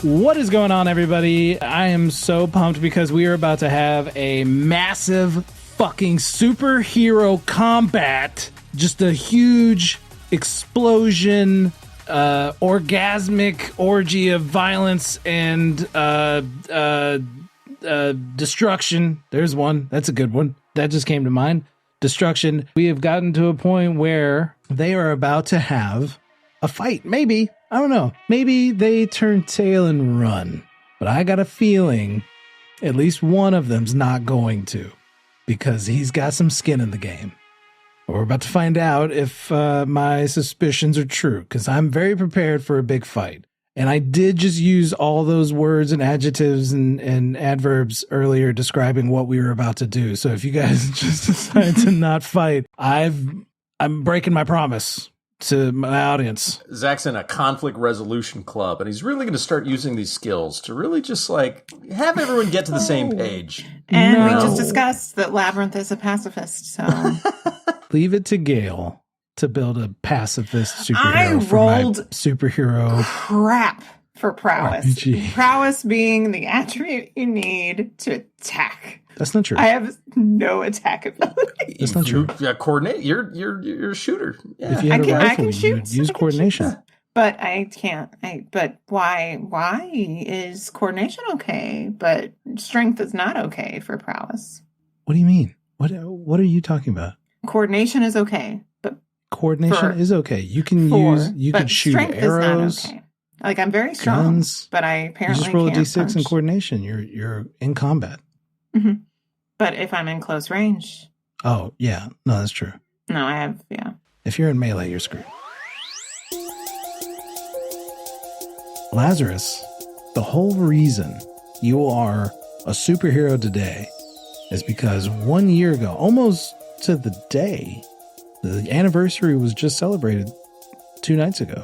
What is going on, everybody? I am so pumped because we are about to have a massive fucking superhero combat. Just a huge explosion, orgasmic orgy of violence and destruction. There's one. That's a good one. That just came to mind. Destruction. We have gotten to a point where they are about to have a fight. Maybe. I don't know. Maybe they turn tail and run. But I got a feeling at least one of them's not going to, because he's got some skin in the game. We're about to find out if my suspicions are true, because I'm very prepared for a big fight. And I did just use all those words and adjectives and adverbs earlier describing what we were about to do. So if you guys just decide to not fight, I'm breaking my promise to my audience. Zach's in a conflict resolution club, and he's really going to start using these skills to really just like have everyone get to the same page. And we just discussed that Labyrinth is a pacifist, so leave it to Gail to build a pacifist superhero. I rolled superhero crap for prowess. RPG. Prowess being the attribute you need to attack. That's not true. I have no attack ability. That's not true. Yeah, coordinate. You're a shooter. Yeah. If you had a rifle, you would use I coordination. Shoot. But I can't. But why? Why is coordination okay, but strength is not okay for prowess? What do you mean? What are you talking about? Coordination is okay, but coordination is okay. You can shoot arrows. Is not okay. Like I'm very strong, guns, but I apparently you just roll can't a d6 punch. in coordination. You're in combat. Mm-hmm. But if I'm in close range, oh yeah, no, that's true. No, I have If you're in melee, you're screwed. Lazarus, the whole reason you are a superhero today is because 1 year ago, almost to the day, the anniversary was just celebrated 2 nights ago.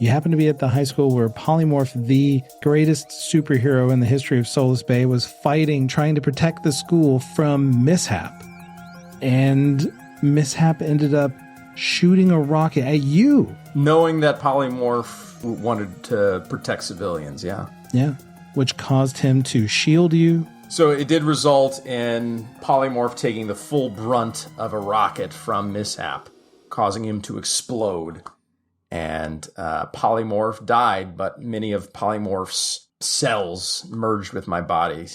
You happen to be at the high school where Polymorph, the greatest superhero in the history of Solace Bay, was fighting, trying to protect the school from Mishap. And Mishap ended up shooting a rocket at you. Knowing that Polymorph wanted to protect civilians, yeah. Yeah, which caused him to shield you. So it did result in Polymorph taking the full brunt of a rocket from Mishap, causing him to explode. And Polymorph died, but many of Polymorph's cells merged with my body,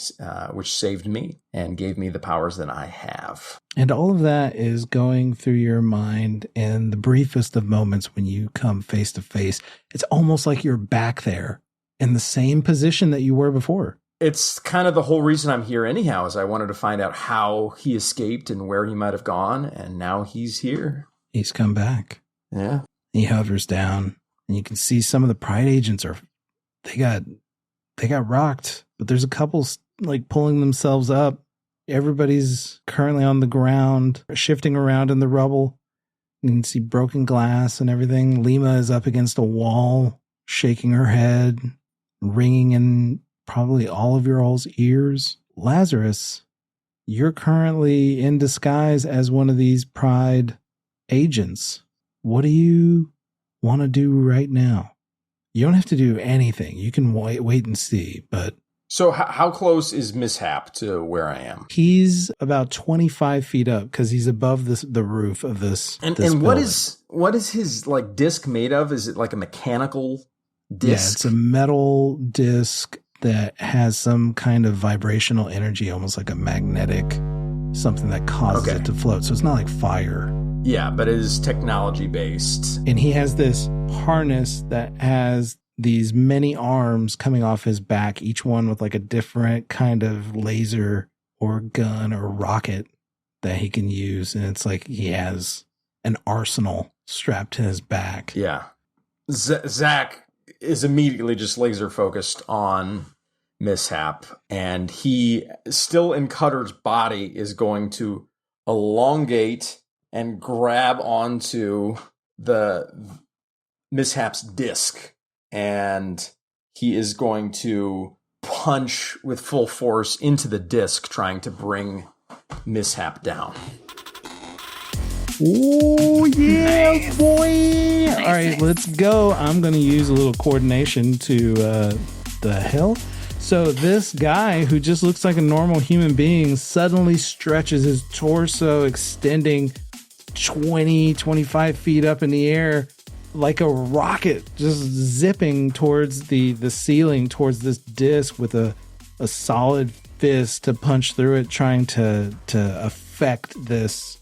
which saved me and gave me the powers that I have. And all of that is going through your mind in the briefest of moments when you come face to face. It's almost like you're back there in the same position that you were before. It's kind of the whole reason I'm here anyhow, is I wanted to find out how he escaped and where he might have gone, and now he's here. He's come back. Yeah. He hovers down, and you can see some of the Pride agents they got rocked, but there's a couple like pulling themselves up. Everybody's currently on the ground, shifting around in the rubble. You can see broken glass and everything. Lima is up against a wall, shaking her head, ringing in probably all of your all's ears. Lazarus, you're currently in disguise as one of these Pride agents. What do you want to do right now? You don't have to do anything. You can wait and see, but... So how close is Mishap to where I am? He's about 25 feet up because he's above the roof of this. And building. what is his like disc made of? Is it like a mechanical disc? Yeah, it's a metal disc that has some kind of vibrational energy, almost like a magnetic, something that causes it to float. So it's not like fire. Yeah, but it is technology based. And he has this harness that has these many arms coming off his back, each one with like a different kind of laser or gun or rocket that he can use. And it's like he has an arsenal strapped to his back. Yeah. Zack is immediately just laser focused on Mishap, and he, still in Cutter's body, is going to elongate and grab onto the Mishap's disc, and he is going to punch with full force into the disc, trying to bring Mishap down. Oh, yeah, boy. All right, let's go. I'm going to use a little coordination to the hell? So this guy who just looks like a normal human being suddenly stretches his torso, extending 20, 25 feet up in the air like a rocket, just zipping towards the ceiling, towards this disc with a solid fist to punch through it, trying to affect this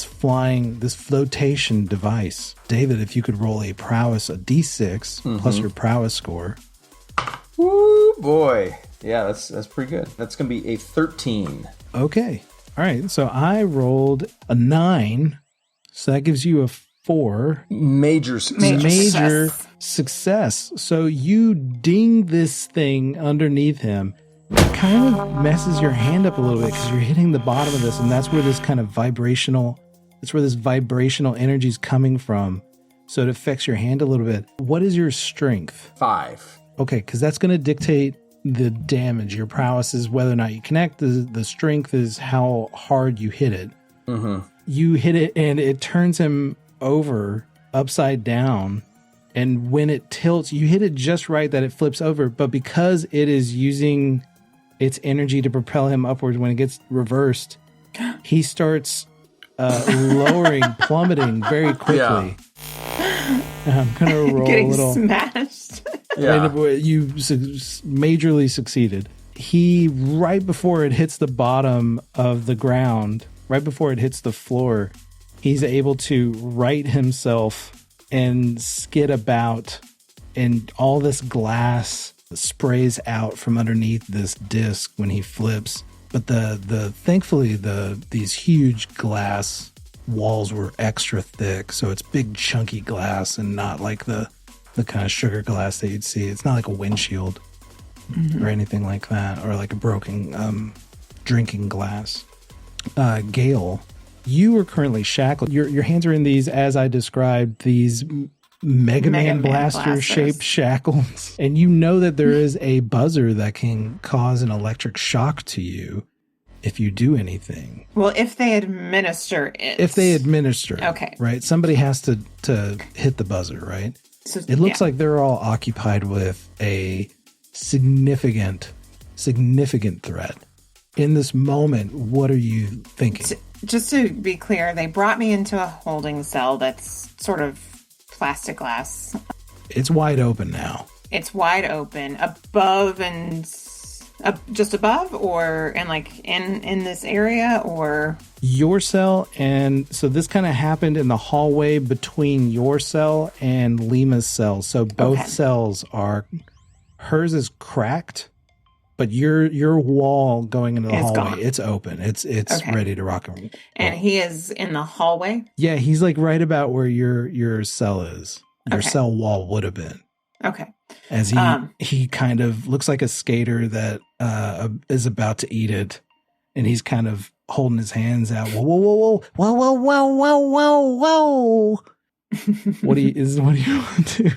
flotation device. David, if you could roll a prowess, a d6 plus your prowess score. Woo, boy. Yeah, that's pretty good. That's going to be a 13. Okay. All right. So I rolled a 9. So that gives you a 4. Major success. So you ding this thing underneath him. It kind of messes your hand up a little bit because you're hitting the bottom of this, and that's where this kind of vibrational energy is coming from. So it affects your hand a little bit. What is your strength? 5. Okay, because that's going to dictate the damage. Your prowess is whether or not you connect. The strength is how hard you hit it. Mm-hmm. You hit it, and it turns him over upside down. And when it tilts, you hit it just right that it flips over. But because it is using its energy to propel him upwards, when it gets reversed, he starts plummeting very quickly. Yeah. I'm going to roll getting a little. Smashed. Yeah. You majorly succeeded. He, right before it hits the bottom of the ground, right before it hits the floor, he's able to right himself and skid about, and all this glass sprays out from underneath this disc when he flips. But thankfully these huge glass walls were extra thick, so it's big chunky glass and not like the kind of sugar glass that you'd see. It's not like a windshield or anything like that, or like a broken drinking glass. Gail, you are currently shackled. Your hands are in these, as I described, these Mega Man blaster shaped shackles, and you know that there is a buzzer that can cause an electric shock to you if you do anything. Well, if they administer it. Okay. Right? Somebody has to hit the buzzer, right? So, it looks like they're all occupied with a significant threat. In this moment, what are you thinking? Just to be clear, they brought me into a holding cell that's sort of plastic glass. It's wide open now. It's wide open above and just above, or and like in this area, or your cell. And so this kind of happened in the hallway between your cell and Lima's cell. So both cells are, hers is cracked, but your wall going into the hallway, gone. It's open. It's ready to rock and roll. And he is in the hallway? Yeah, he's like right about where your cell is. Your cell wall would have been. Okay. As he kind of looks like a skater that is about to eat it, and he's kind of holding his hands out. Whoa, whoa, whoa, whoa, whoa, whoa, whoa, whoa, whoa. What do you want to?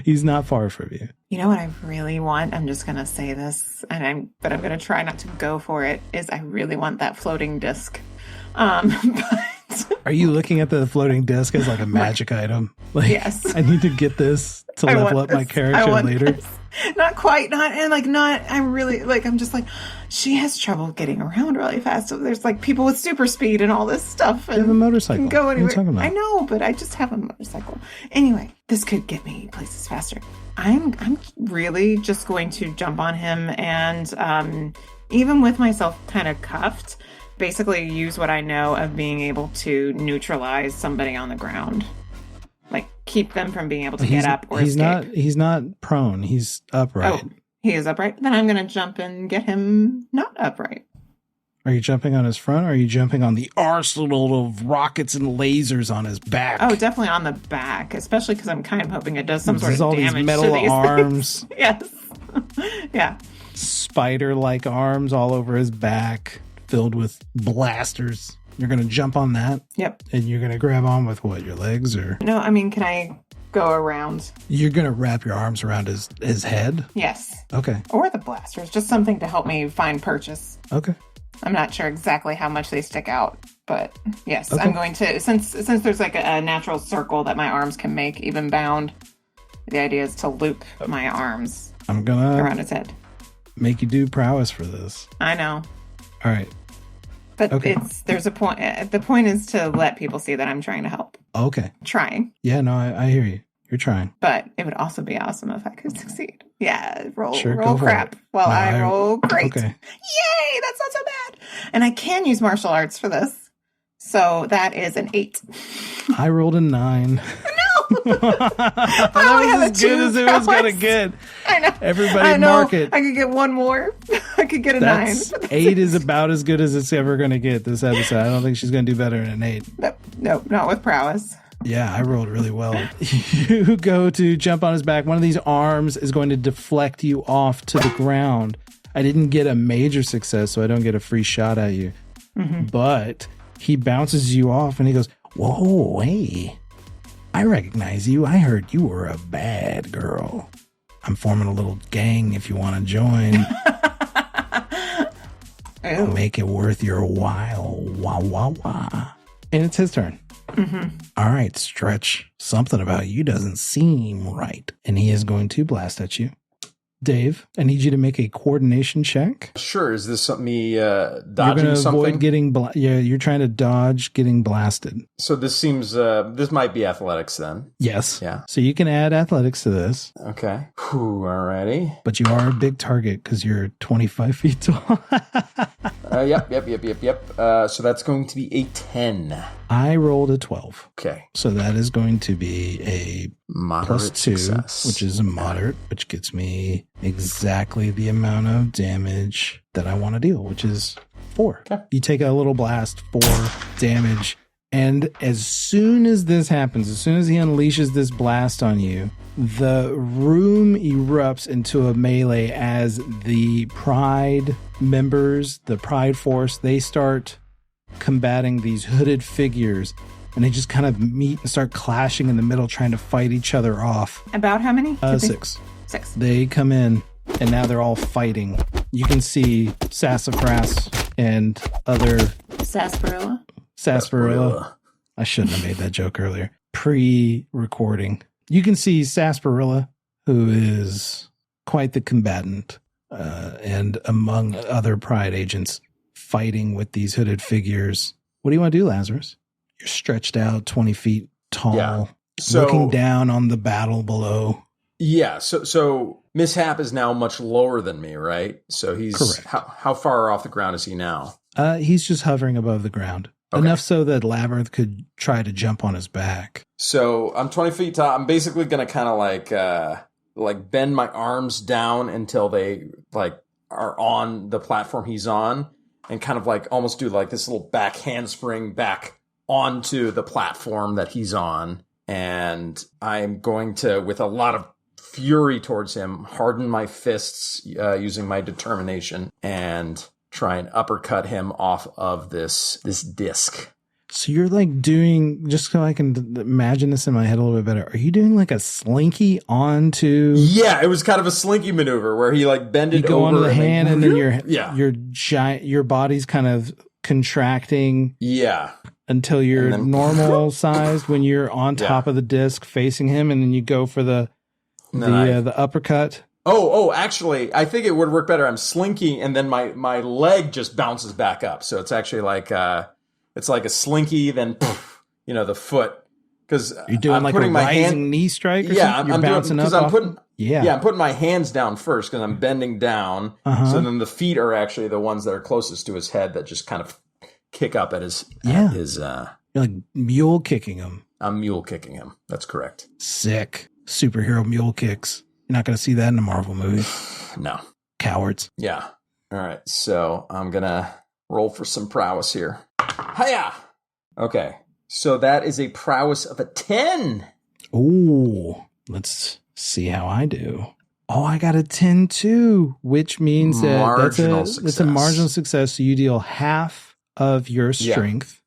He's not far from you. You know what I really want? I'm just gonna say this, but I'm gonna try not to go for it. Is I really want that floating disc. But are you looking at the floating disc as like a magic item? Like, yes. I need to get this to level up my character later. This. Not quite. I'm really like, I'm just like, she has trouble getting around really fast. So there's like people with super speed and all this stuff. And you have a motorcycle. Can go anywhere. What are you talking about? I know, but I just have a motorcycle. Anyway, this could get me places faster. I'm really just going to jump on him and even with myself kind of cuffed, basically use what I know of being able to neutralize somebody on the ground. Like keep them from being able to get up or escape. He's not prone. He's upright. Oh, he is upright? Then I'm going to jump and get him not upright. Are you jumping on his front, or are you jumping on the arsenal of rockets and lasers on his back? Oh, definitely on the back, especially because I'm kind of hoping it does some sort of all damage these metal to these arms. Things. Yes. Yeah. Spider-like arms all over his back, filled with blasters. You're going to jump on that? Yep. And you're going to grab on with what, your legs? Or no, I mean, can I go around? You're going to wrap your arms around his head? Yes. Okay. Or the blasters, just something to help me find purchase. Okay. I'm not sure exactly how much they stick out, but yes, okay. I'm going to, since there's like a natural circle that my arms can make, even bound, the idea is to loop my arms I'm gonna around its head. make you do prowess for this. I know. All right. But Okay. there's a point. The point is to let people see that I'm trying to help. Okay. Trying. Yeah, no, I hear you. You're trying. But it would also be awesome if I could succeed. Yeah, roll Sure, roll go for crap it. while No, I roll great. Okay. Yay, that's not so bad. And I can use martial arts for this. So that is an 8. I rolled a 9. No! That only have was a as good 2 as it was going to prowess. get. I know. Everybody I know. mark it. I could get one more. I could get a That's 9. 8 is about as good as it's ever going to get this episode. I don't think she's going to do better than an 8. Nope, not with prowess. Yeah, I rolled really well. You go to jump on his back. One of these arms is going to deflect you off to the ground. I didn't get a major success, so I don't get a free shot at you. Mm-hmm. But he bounces you off and he goes, "Whoa, hey, I recognize you. I heard you were a bad girl. I'm forming a little gang if you want to join. I'll make it worth your while. Wah, wah, wah." And it's his turn. Mm-hmm. All right, Stretch. Something about you doesn't seem right. And he is going to blast at you. Dave, I need you to make a coordination check. Sure. Is this me You're dodging going to something? avoid getting you're trying to dodge getting blasted. So this seems, this might be athletics then. Yes. Yeah. So you can add athletics to this, Okay. Whew, alrighty. but you are a big target because you're 25 feet tall. Yep. So that's going to be a 10. I rolled a 12. Okay. So that is going to be a Moderate +2, success. which is a moderate, which gets me exactly the amount of damage that I want to deal, which is 4. Okay. You take a little blast, 4 damage. And as soon as this happens, as soon as he unleashes this blast on you, the room erupts into a melee as the Pride members, the Pride force, they start combating these hooded figures, and they just kind of meet and start clashing in the middle, trying to fight each other off. About how many? 6. 6. They come in, and now they're all fighting. You can see Sassafras and other Sarsaparilla. I shouldn't have made that joke earlier. Pre-recording. You can see Sarsaparilla, who is quite the combatant, and among other Pride agents, fighting with these hooded figures. What do you want to do, Lazarus? You're stretched out 20 feet tall, Yeah. So, looking down on the battle below. Yeah. So Mishap is now much lower than me, right? So he's Correct. How far off the ground is he now? He's just hovering above the ground. Okay. Enough so that Labyrinth could try to jump on his back. So I'm 20 feet tall. I'm basically going to kind of like bend my arms down until they like are on the platform he's on, and kind of like almost do like this little back handspring back onto the platform that he's on. And I'm going to, with a lot of fury towards him, harden my fists using my determination and try and uppercut him off of this disc. So you're like doing, just so I can imagine this in my head a little bit better, are you doing like a slinky onto... Yeah, it was kind of a slinky maneuver where he like bended You go over onto the hand and then yeah. your body's kind of contracting Yeah. until you're And then- normal sized when you're on top of the disc facing him, and then you go for the uppercut. Oh, actually, I think it would work better. I'm slinky, and then my leg just bounces back up. So it's actually like it's like a slinky, then poof, the foot. Because You're doing I'm like putting a my rising knee strike. Or something? You're bouncing up. I'm putting my hands down first because I'm bending down. Uh-huh. So then the feet are actually the ones that are closest to his head that just kind of kick up at his. Yeah. At his, You're like mule kicking him. I'm mule kicking him. That's correct. Sick. Superhero mule kicks. You're not going to see that in a Marvel movie. No. Cowards. Yeah. All right. So I'm going to roll for some prowess here. Hiya! Okay. So that is a prowess of a 10. Ooh. Let's see how I do. Oh, I got a 10 too, which means that that's a marginal success. So you deal half of your strength.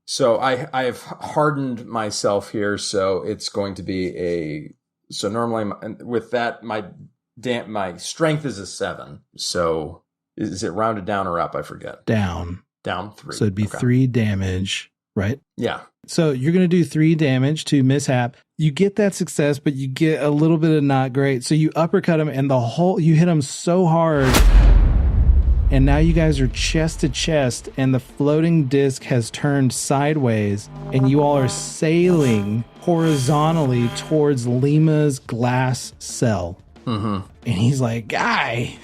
So I have hardened myself here, so it's going to be so normally with that my strength is a 7. So is it rounded down or up? I forget. Down 3. So it'd be 3 damage, right? Yeah. So you're going to do 3 damage to Mishap. You get that success, but you get a little bit of not great. So you uppercut him and you hit him so hard. And now you guys are chest to chest and the floating disc has turned sideways and you all are sailing horizontally towards Lima's glass cell. Mm-hmm. And he's like, Guy,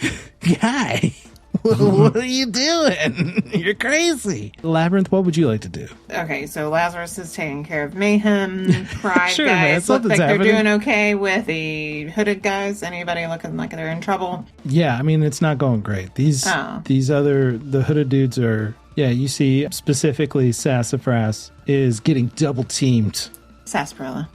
what are you doing? You're crazy. Labyrinth, what would you like to do? Okay, so Lazarus is taking care of Mayhem. Pride Sure, guys man, look like something's they're happening. doing okay with the hooded guys. Anybody looking like they're in trouble? Yeah, I mean, it's not going great. The hooded dudes are, you see specifically Sassafras is getting double teamed. Sarsaparilla.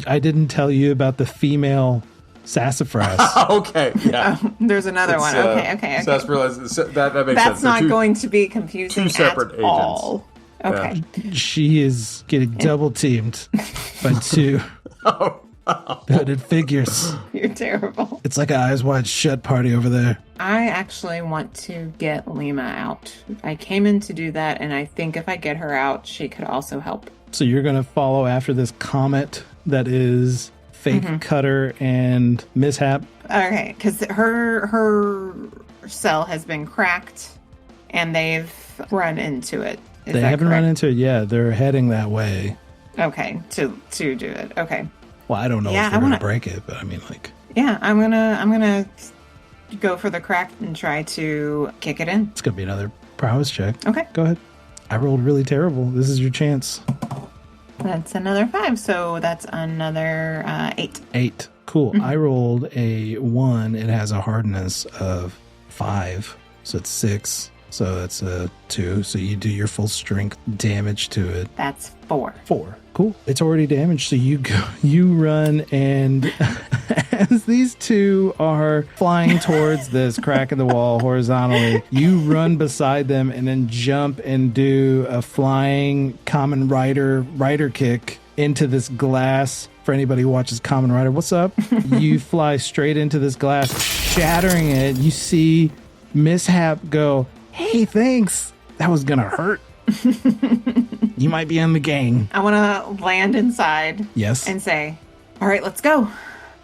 I didn't tell you about the female Sassafras. Okay, yeah. Oh, there's another one. Okay. Sarsaparilla, that makes sense. That's They're not going to be confusing two separate at agents. all. Okay. She is getting double teamed by two hooded figures. You're terrible. It's like an Eyes Wide Shut party over there. I actually want to get Lima out. I came in to do that, and I think if I get her out, she could also help. So you're going to follow after this comet that is Fake Cutter and Mishap. Okay, because her cell has been cracked, and they've run into it. They haven't run into it yet. They're heading that way. Okay, to do it. Okay. Well, I don't know if they're going to break it, but I mean, like... Yeah, I'm gonna go for the crack and try to kick it in. It's going to be another prowess check. Okay. Go ahead. I rolled really terrible. This is your chance. That's another 5, so that's another 8. 8. Cool. I rolled a 1. It has a hardness of 5, so it's 6. So that's a 2. So you do your full strength damage to it. That's 4. 4. Cool. It's already damaged. So you run, and as these two are flying towards this crack in the wall horizontally, you run beside them and then jump and do a flying Kamen Rider kick into this glass. For anybody who watches Kamen Rider, what's up? You fly straight into this glass, shattering it. You see Mishap go, "Hey, thanks. That was gonna hurt." You might be in the gang. I want to land inside. Yes. And say, "All right, let's go."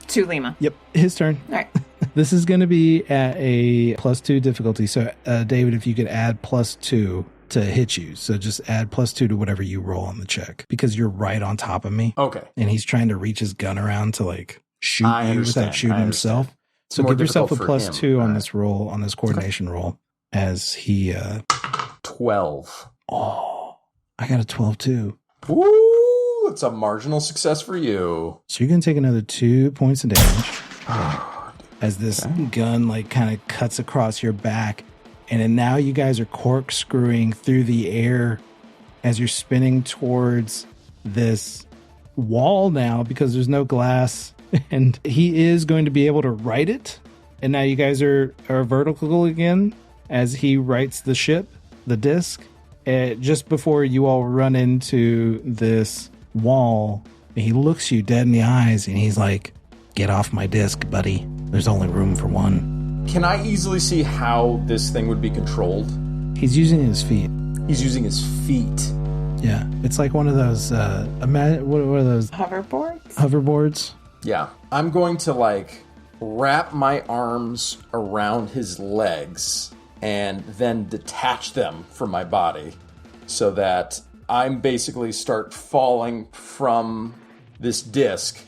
To Lima. Yep, his turn. All right. This is going to be at a +2 difficulty. So, David, if you could add +2 to hit you. So just add +2 to whatever you roll on the check, because you're right on top of me. Okay. And he's trying to reach his gun around to like shoot I you understand. without shooting I himself. So more give yourself a difficult for +2 him. on this roll, on this coordination roll, as he 12. Oh, I got a 12 too. Woo! It's a marginal success for you. So you're going to take another 2 points of damage as this gun like kind of cuts across your back. And then now you guys are corkscrewing through the air as you're spinning towards this wall now, because there's no glass, and he is going to be able to right it. And now you guys are vertical again as he rights the ship, the disc, just before you all run into this wall. And he looks you dead in the eyes and he's like, "Get off my disc, buddy. There's only room for one." Can I easily see how this thing would be controlled? He's using his feet. He's using his feet. Yeah, it's like one of those, what are those? Hoverboards? Hoverboards? Yeah. I'm going to like wrap my arms around his legs and then detach them from my body so that I'm basically start falling from this disc,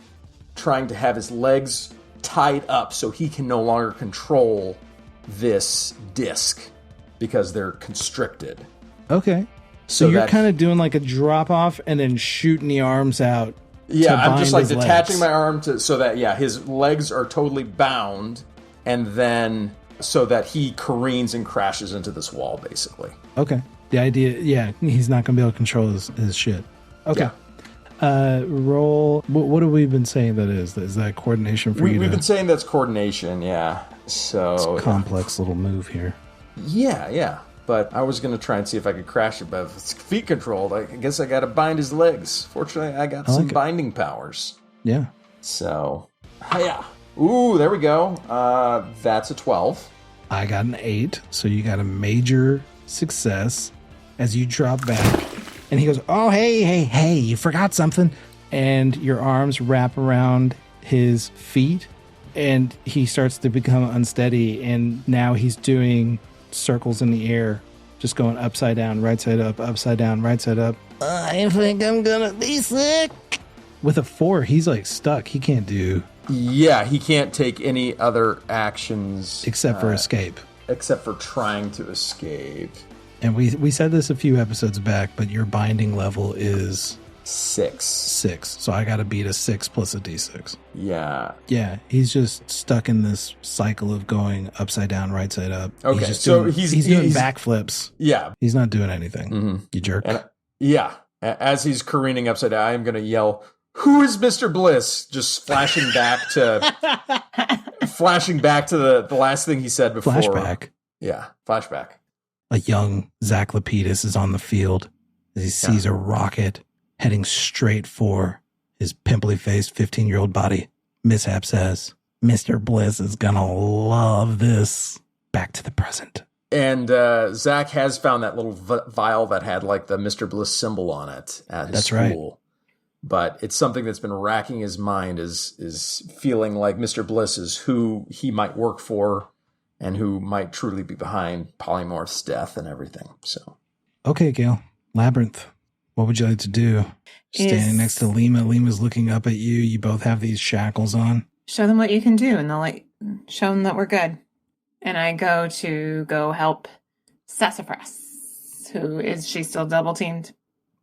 trying to have his legs tied up so he can no longer control this disc because they're constricted. Okay. So you're kind of doing like a drop off and then shooting the arms out. Yeah, I'm just like his detaching legs. my arm so that, his legs are totally bound, and then so that he careens and crashes into this wall, basically. Okay. The idea, he's not going to be able to control his shit. Okay. Yeah. Roll. What have we been saying that is? Is that coordination for you? We've been saying that's coordination, yeah. So it's a complex little move here. Yeah. But I was going to try and see if I could crash it, but if it's feet controlled, I guess I got to bind his legs. Fortunately, I got some binding powers. Yeah. So, yeah. Ooh, there we go. That's a 12. I got an 8, so you got a major success as you drop back. And he goes, "Oh, hey, you forgot something. and your arms wrap around his feet, and he starts to become unsteady, and now he's doing circles in the air, just going upside down, right side up, upside down, right side up. I think I'm gonna be sick. With a 4, he's like stuck. He can't do... Yeah, he can't take any other actions. Except for escape. Except for trying to escape. And we said this a few episodes back, but your binding level is... 6. 6. So I gotta beat a 6 plus a d6. Yeah. Yeah, he's just stuck in this cycle of going upside down, right side up. Okay, he's doing backflips. Yeah. He's not doing anything. Mm-hmm. You jerk. And, yeah. As he's careening upside down, I am going to yell, "Who is Mr. Bliss?" Just flashing back to the last thing he said before. Flashback. Yeah, flashback. A young Zack Lapidus is on the field as he sees a rocket heading straight for his pimply-faced 15-year-old body. Mishap says, "Mr. Bliss is gonna love this." Back to the present. And Zack has found that little vial that had like the Mr. Bliss symbol on it at his school. Right. But it's something that's been racking his mind is feeling like Mr. Bliss is who he might work for and who might truly be behind Polymorph's death and everything. So, okay, Gail. Labyrinth. What would you like to do? Standing next to Lima. Lima's looking up at you. You both have these shackles on. Show them what you can do, and they'll show them that we're good. And I go help Sassafras. Is she still double teamed?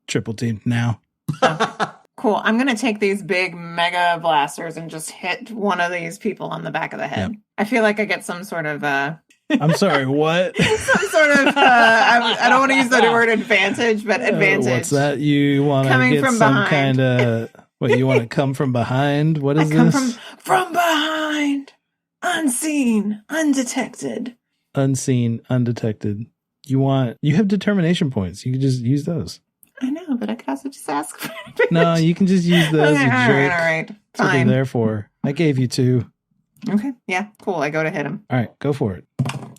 Triple teamed now. Okay. Cool. I'm going to take these big mega blasters and just hit one of these people on the back of the head. Yep. I feel like I get some sort of... I'm sorry, what? Some sort of... I don't want to use the word advantage, but advantage. What's that? You want to get some behind. Kind of... What, you want to come from behind? What is this? Come from behind. Unseen, undetected. Unseen, undetected. You have determination points. You can just use those. I know, but I could also just ask for it. No, you can just use those. Okay, all right. Fine. That's what they're there for. I gave you 2. Okay, yeah, cool. I go to hit him. All right, go for it.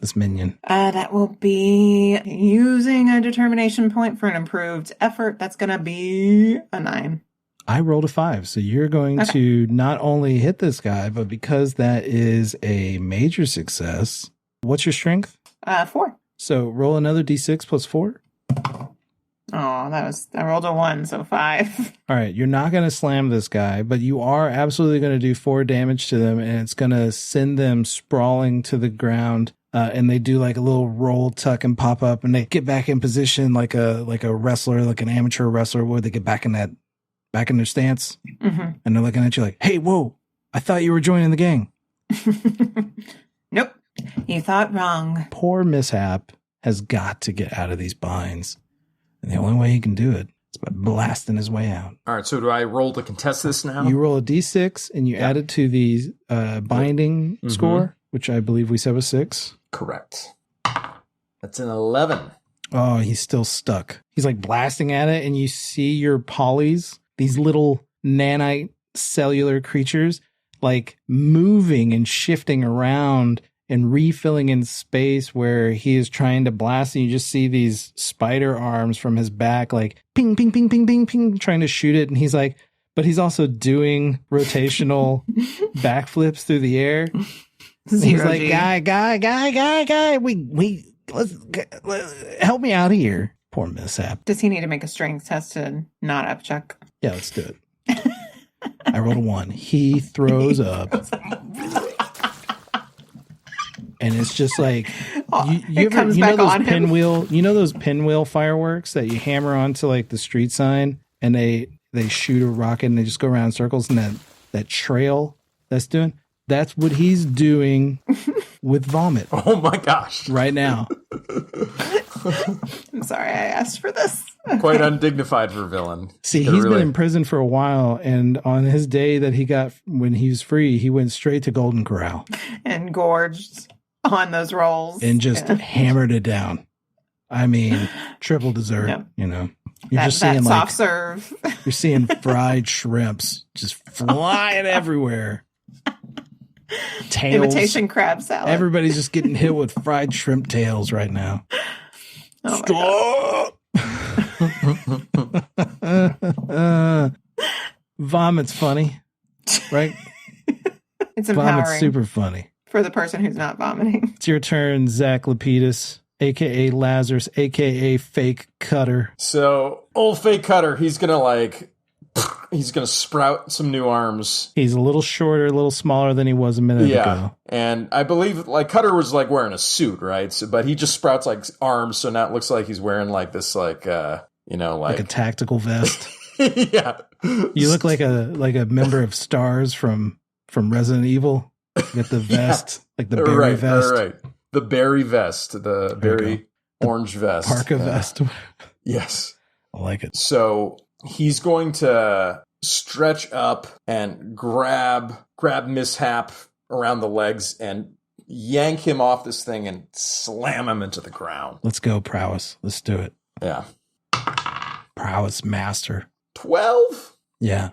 This minion. That will be using a determination point for an improved effort. That's going to be a 9. I rolled a 5, so you're going to not only hit this guy, but because that is a major success, what's your strength? 4. So roll another d6 plus 4. Oh, I rolled a 1, so 5. All right, you're not going to slam this guy, but you are absolutely going to do 4 damage to them, and it's going to send them sprawling to the ground. And they do like a little roll, tuck, and pop up, and they get back in position like a wrestler, like an amateur wrestler would. They get back in their stance, and they're looking at you like, "Hey, whoa! I thought you were joining the gang." Nope, you thought wrong. Poor Mishap has got to get out of these binds, and the only way he can do it is by blasting his way out. All right, so do I roll to contest this now? You roll a d6, and you add it to the binding score, which I believe we said was 6. Correct. That's an 11. Oh, he's still stuck. He's like blasting at it, and you see your polys, these little nanite cellular creatures, like moving and shifting around and refilling in space where he is trying to blast, and you just see these spider arms from his back, like ping, ping, ping, ping, ping, ping, trying to shoot it. And he's like, but he's also doing rotational backflips through the air. He's like, guy, let's help me out here. Poor Mishap. Does he need to make a strength test to not upchuck? Yeah, let's do it. I rolled a 1. He throws up. And it's just like, you know those pinwheel fireworks that you hammer onto like the street sign, and they shoot a rocket and they just go around in circles, and that trail that's what he's doing with vomit. Oh my gosh. Right now. I'm sorry I asked for this. Quite undignified for a villain. See, he's been in prison for a while, and on his day that he got when he was free, he went straight to Golden Corral. And gorged on those rolls. And just hammered it down. I mean, triple dessert, you know. You're just seeing soft serve. You're seeing fried shrimps just flying everywhere. Tails. Imitation crab salad. Everybody's just getting hit with fried shrimp tails right now. Oh my God. Vomit's funny, right? It's empowering. Vomit's super funny. For the person who's not vomiting. It's your turn, Zack Lapidus, a.k.a. Lazarus, a.k.a. Fake Cutter. So, old Fake Cutter, he's gonna sprout some new arms. He's a little shorter, a little smaller than he was a minute ago. And I believe, Cutter was, wearing a suit, right? So, but he just sprouts, arms, so now it looks like he's wearing, this, like a tactical vest. Yeah. You look like a member of STARS from Resident Evil. You got the vest, the berry vest. Right. The berry vest, the berry orange vest. Parka vest. Yes. I like it. So he's going to stretch up and grab Mishap around the legs and yank him off this thing and slam him into the ground. Let's go, Prowess. Let's do it. Yeah. Prowess master. 12? Yeah.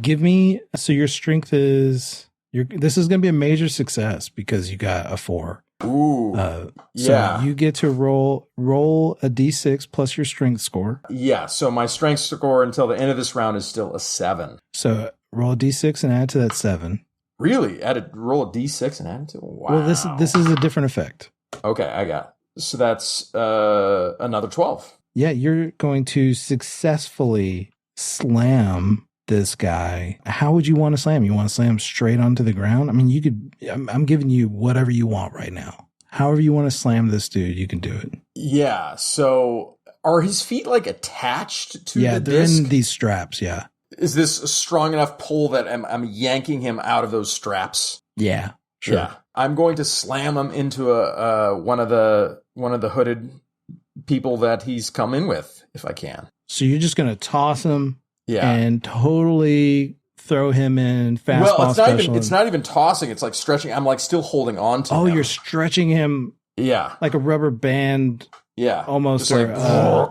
Give me, so your strength is, this is going to be a major success because you got a 4. Ooh. So you get to roll a d6 plus your strength score. Yeah. So my strength score until the end of this round is still a 7. So roll a d6 and add to that 7. Really? Roll a d6 and add it to? Wow. Well, this is a different effect. Okay, I got it. So that's another 12. Yeah, you're going to successfully slam this guy. How would you want to slam? You want to slam straight onto the ground? I mean, I'm giving you whatever you want right now. However you want to slam this dude, you can do it. Yeah. So are his feet attached to the they're disc? in these straps. Yeah. Is this a strong enough pull that I'm yanking him out of those straps? Yeah. Sure. Yeah. I'm going to slam him into one of the hooded people that he's come in with, if I can. So you're just going to toss him and totally throw him in fastball. Well, it's not even tossing. It's stretching. I'm still holding on to him. Oh, you're stretching him. Yeah. Like a rubber band. Yeah. Almost a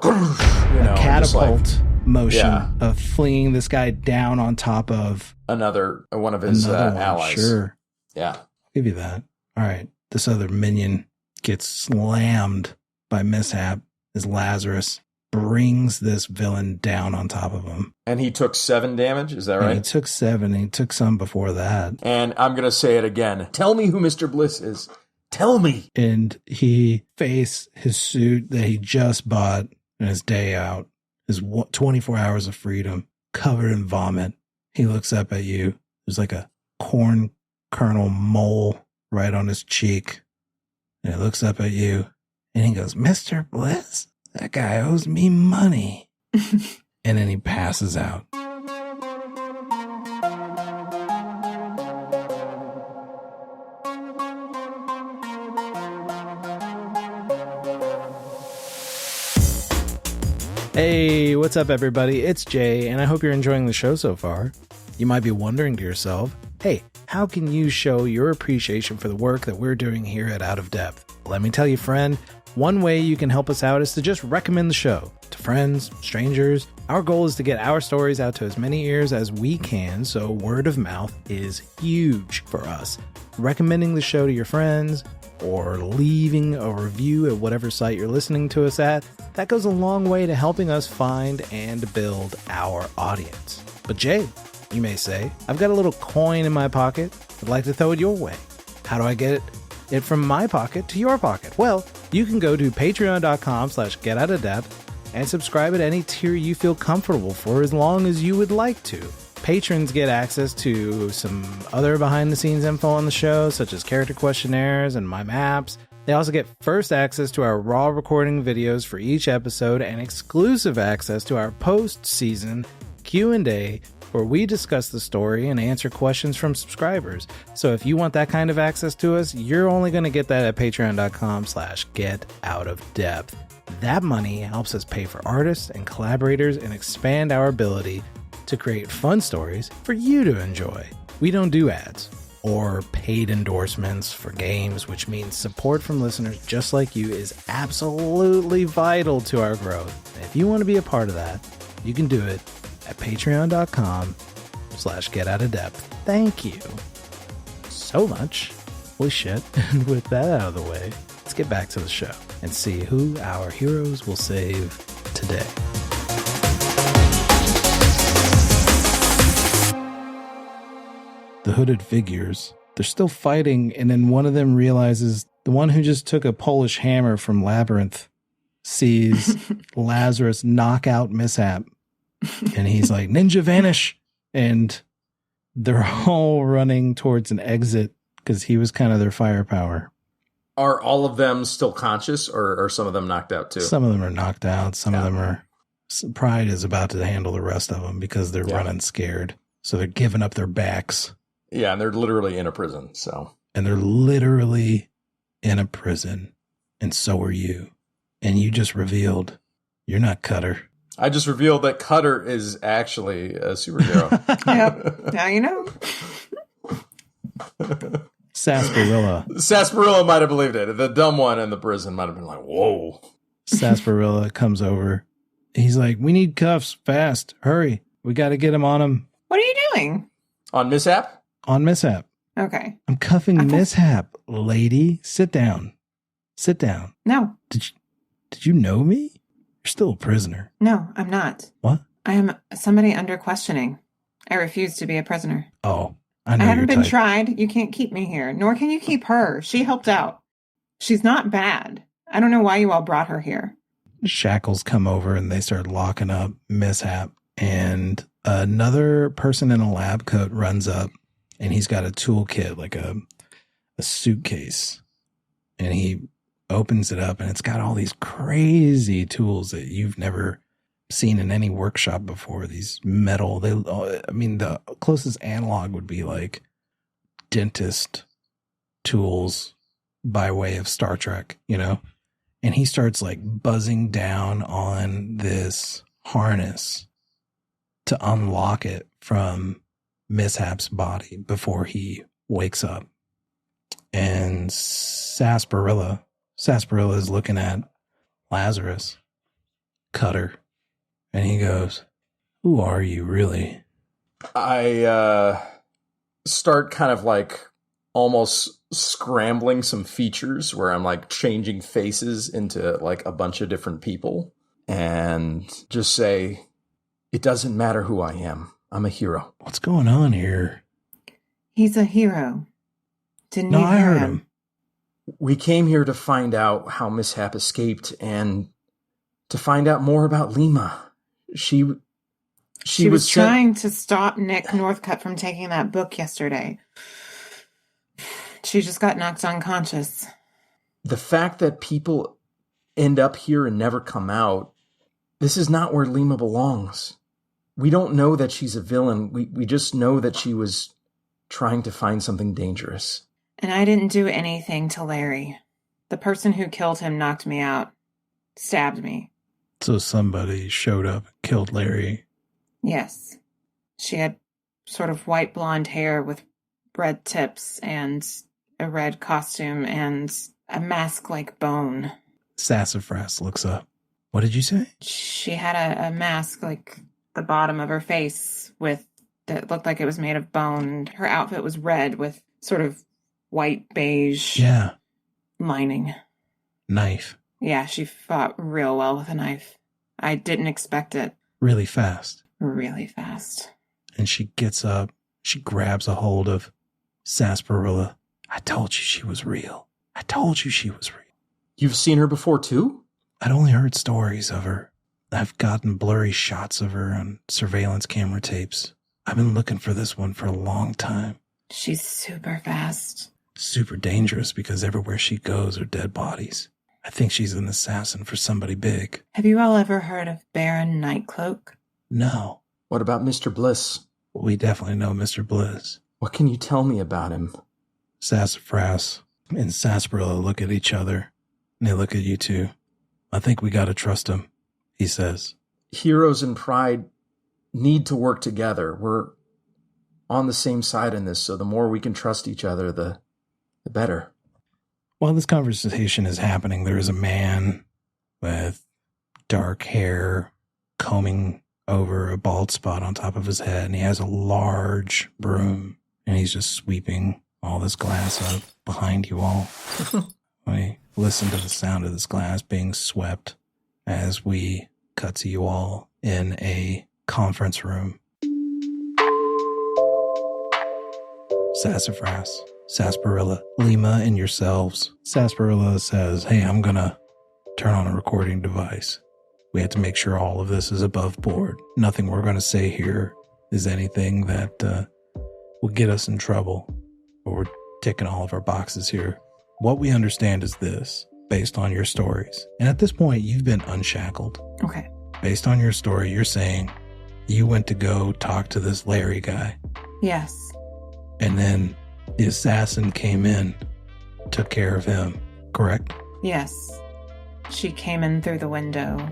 catapult motion of flinging this guy down on top of one of his allies. Sure. Yeah. I'll give you that. All right. This other minion gets slammed by Mishap as Lazarus brings this villain down on top of him. And he took 7 damage, is that right? He took 7. He took some before that. And I'm going to say it again. Tell me who Mr. Bliss is. Tell me. And he faced his suit that he just bought on his day out, his 24 hours of freedom, covered in vomit. He looks up at you. There's like a corn kernel mole right on his cheek. And he looks up at you and he goes, Mr. Bliss? That guy owes me money. And then he passes out. Hey, what's up, everybody? It's Jay, and I hope you're enjoying the show so far. You might be wondering to yourself, hey, how can you show your appreciation for the work that we're doing here at Out of Depth? Let me tell you, friend, one way you can help us out is to just recommend the show to friends, strangers. Our goal is to get our stories out to as many ears as we can, so word of mouth is huge for us. Recommending the show to your friends or leaving a review at whatever site you're listening to us at, that goes a long way to helping us find and build our audience. But Jay, you may say, I've got a little coin in my pocket. I'd like to throw it your way. How do I get it from my pocket to your pocket? Well, you can go to patreon.com/getoutofdepth and subscribe at any tier you feel comfortable for as long as you would like to. Patrons get access to some other behind-the-scenes info on the show, such as character questionnaires and my maps. They also get first access to our raw recording videos for each episode and exclusive access to our post-season Q&A, where we discuss the story and answer questions from subscribers. So if you want that kind of access to us, you're only going to get that at patreon.com/getoutofdepth. That money helps us pay for artists and collaborators and expand our ability to create fun stories for you to enjoy. We don't do ads or paid endorsements for games, which means support from listeners just like you is absolutely vital to our growth. And if you want to be a part of that, you can do it at patreon.com/getoutofdepth. Thank you so much. Holy shit. And with that out of the way, let's get back to the show and see who our heroes will save today. the hooded figures. They're still fighting, and then one of them realizes the one who just took a Polish hammer from Labyrinth sees Lazarus knock out Mishap. And he's like, ninja vanish. And they're all running towards an exit because he was kind of their firepower. Are all of them still conscious, or are some of them knocked out too? Some of them are knocked out. Some of them are... Pride is about to handle the rest of them because they're running scared. So they're giving up their backs. Yeah, and they're literally in a prison, so... And they're literally in a prison. And so are you. And you just revealed you're not Cutter. I just revealed that Cutter is actually a superhero. Yep. Now you know. Sarsaparilla might have believed it. The dumb one in the prison might have been like, whoa. Sarsaparilla comes over. He's like, we need cuffs fast. Hurry. We got to get him on him. What are you doing? On Mishap? On Mishap. Okay. I'm cuffing Mishap, lady. Sit down. Sit down. No. Did you know me? You're still a prisoner. No, I'm not. What? I am somebody under questioning. I refuse to be a prisoner. Oh, I know. I haven't been tried. You can't keep me here, nor can you keep her. She helped out. She's not bad. I don't know why you all brought her here. Shackles come over and they start locking up Mishap. And another person in a lab coat runs up and he's got a toolkit, like a suitcase. And he opens it up and it's got all these crazy tools that you've never seen in any workshop before. These metal, the closest analog would be like dentist tools by way of Star Trek, you know? And he starts like buzzing down on this harness to unlock it from Mishap's body before he wakes up. And Sarsaparilla is looking at Lazarus, Cutter, and he goes, who are you really? I start kind of like almost scrambling some features where I'm like changing faces into like a bunch of different people and just say, it doesn't matter who I am. I'm a hero. What's going on here? He's a hero. Didn't you hear I heard him. We came here to find out how Mishap escaped and to find out more about Lima. She was trying to stop Nick Northcutt from taking that book yesterday. She just got knocked unconscious. The fact that people end up here and never come out, this is not where Lima belongs. We don't know that she's a villain. We just know that she was trying to find something dangerous. And I didn't do anything to Larry. The person who killed him knocked me out. Stabbed me. So somebody showed up and killed Larry. Yes. She had sort of white blonde hair with red tips and a red costume and a mask like bone. Sassafras looks up. What did you say? She had a mask like the bottom of her face that looked like it was made of bone. Her outfit was red with sort of white beige lining. Knife. Yeah, she fought real well with a knife. I didn't expect it. Really fast. Really fast. And she gets up. She grabs a hold of Sarsaparilla. I told you she was real. I told you she was real. You've seen her before too? I'd only heard stories of her. I've gotten blurry shots of her on surveillance camera tapes. I've been looking for this one for a long time. She's super fast. Super dangerous because everywhere she goes are dead bodies. I think she's an assassin for somebody big. Have you all ever heard of Baron Nightcloak? No. What about Mr. Bliss? We definitely know Mr. Bliss. What can you tell me about him? Sassafras and Sarsaparilla look at each other, and they look at you two. I think we gotta trust him, he says. Heroes and Pride need to work together. We're on the same side in this, so the more we can trust each other, the better. While this conversation is happening, there is a man with dark hair combing over a bald spot on top of his head, and he has a large broom, and he's just sweeping all this glass up behind you all. We listen to the sound of this glass being swept as we cut to you all in a conference room. Sassafras, Sarsaparilla, Lima, and yourselves. Sarsaparilla says, hey, I'm gonna turn on a recording device. We have to make sure all of this is above board. Nothing we're gonna say here is anything that will get us in trouble. But we're ticking all of our boxes here. What we understand is this, based on your stories. And at this point, you've been unshackled. Okay. Based on your story, you're saying you went to go talk to this Larry guy. Yes. And then the assassin came in, took care of him, correct? Yes. She came in through the window,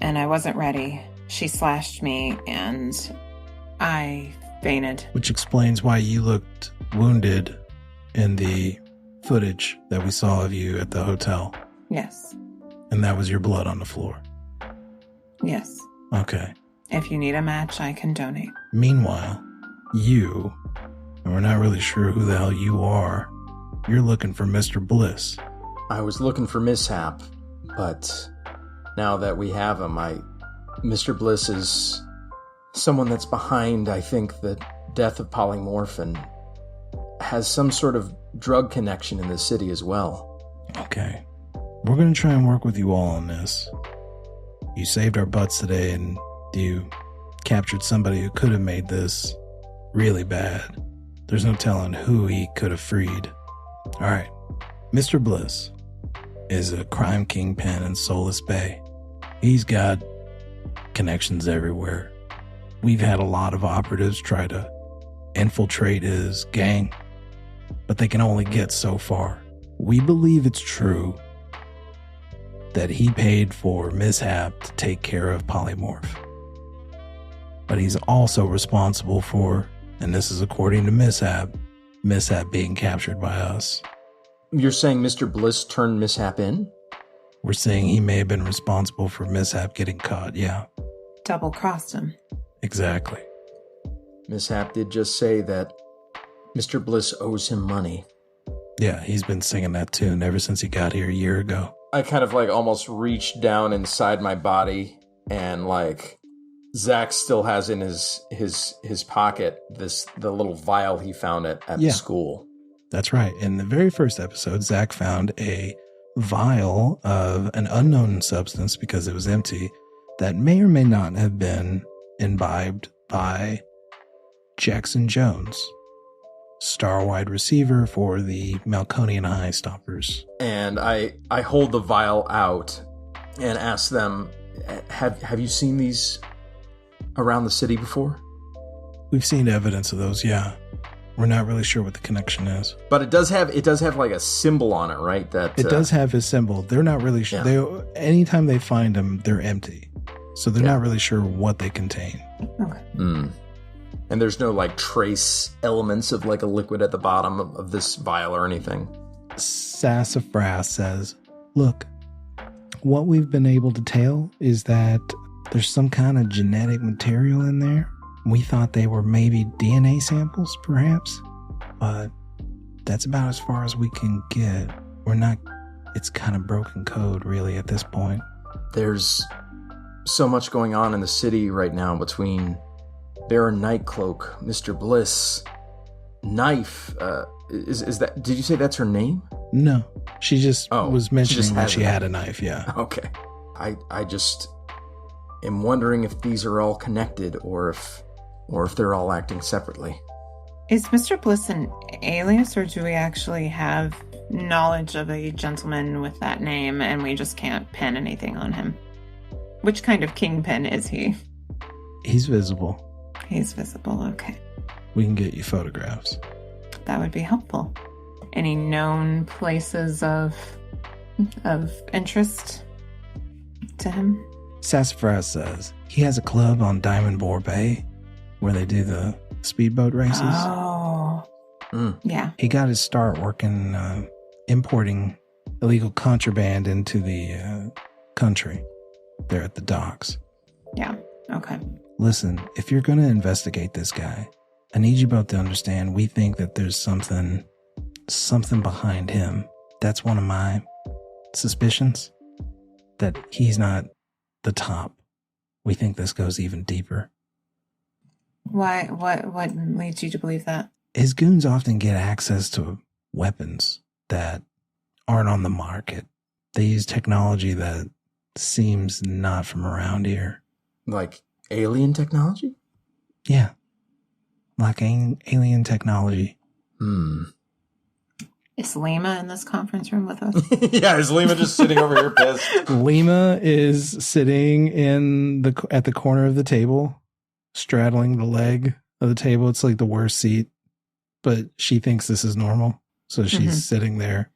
and I wasn't ready. She slashed me, and I fainted. Which explains why you looked wounded in the footage that we saw of you at the hotel. Yes. And that was your blood on the floor. Yes. Okay. If you need a match, I can donate. Meanwhile, you, and we're not really sure who the hell you are, you're looking for Mr. Bliss. I was looking for Mishap, but now that we have him, Mr. Bliss is someone that's behind, I think, the death of Polymorph and has some sort of drug connection in the city as well. Okay. We're going to try and work with you all on this. You saved our butts today, and you captured somebody who could have made this really bad. There's no telling who he could have freed. All right. Mr. Bliss is a crime kingpin in Solace Bay. He's got connections everywhere. We've had a lot of operatives try to infiltrate his gang, but they can only get so far. We believe it's true that he paid for Mishap to take care of Polymorph. But he's also responsible for, and this is according to Mishap being captured by us. You're saying Mr. Bliss turned Mishap in? We're saying he may have been responsible for Mishap getting caught, yeah. Double-crossed him. Exactly. Mishap did just say that Mr. Bliss owes him money. Yeah, he's been singing that tune ever since he got here a year ago. I kind of almost reached down inside my body, and Zack still has in his pocket the little vial he found at the school. That's right. In the very first episode, Zack found a vial of an unknown substance because it was empty that may or may not have been imbibed by Jackson Jones, star wide receiver for the Malconian High Stoppers. And I hold the vial out and ask them, have you seen these around the city before? We've seen evidence of those, yeah. We're not really sure what the connection is. But it does have a symbol on it, right? It does have his symbol. They're not really sure. Yeah. Anytime they find them, they're empty. So they're not really sure what they contain. Okay. Mm. And there's no trace elements of a liquid at the bottom of this vial or anything. Sassafras says, look, what we've been able to tell is that there's some kind of genetic material in there. We thought they were maybe DNA samples, perhaps, but that's about as far as we can get. It's kind of broken code, really, at this point. There's so much going on in the city right now between Baron Nightcloak, Mr. Bliss, Knife. Is that? Did you say that's her name? No, she just was mentioning that she had a knife. Yeah. Okay. I just am wondering if these are all connected, or if they're all acting separately. Is Mr. Bliss an alias, or do we actually have knowledge of a gentleman with that name and we just can't pin anything on him? Which kind of kingpin is he? He's visible. He's visible, okay. We can get you photographs. That would be helpful. Any known places of interest to him? Sassafras says he has a club on Diamond Bore Bay where they do the speedboat races. Oh. Yeah. He got his start working, importing illegal contraband into the country there at the docks. Yeah. Okay. Listen, if you're going to investigate this guy, I need you both to understand we think that there's something behind him. That's one of my suspicions, that he's not the top. We think this goes even deeper. Why? What leads you to believe that? his goons often get access to weapons that aren't on the market. They use technology that seems not from around here. Like alien technology? Yeah. Like alien technology. Is Lima in this conference room with us? Yeah, is Lima just sitting over here pissed? Lima is sitting at the corner of the table, straddling the leg of the table. It's like the worst seat, but she thinks this is normal. So she's sitting there,